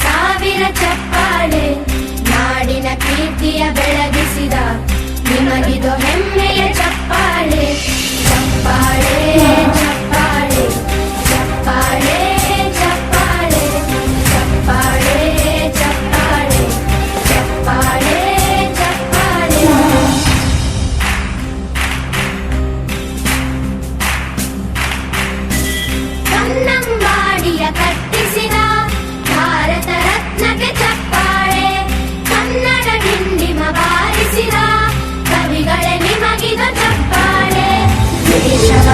ಸಾವಿರ ಚಪ್ಪಾಳೆ ನಾಡಿನ ಕೀರ್ತಿಯ ಬೆಳಗಿಸಿದ ನಿಮಗಿದು ಹೆಮ್ಮೆಯ ಚಪ್ಪಾಳೆ ಚಪ್ಪಾಳೆ ಚಪ್ಪಾಳೆ ಚಪ್ಪಾಳೆ ಚಪ್ಪಾಳೆ ಚಪ್ಪಾಳೆ ಚಪ್ಪಾಳೆ ಚಪ್ಪಾಳೆ ಚಪ್ಪಾಳೆ ಕನ್ನಂಬಾಡಿಯ ಕಟ್ಟಿಸಿದ ಭಾರತ ರತ್ನಕ್ಕೆ ಚಪ್ಪಾಳೆ ಕನ್ನಡ ಡಿಂಡಿಮ ಬಾರಿಸಿದ ಕವಿಗಳೇ ನಿಮಗಿದು ಚಪ್ಪಾಳೆ ದೇಶದ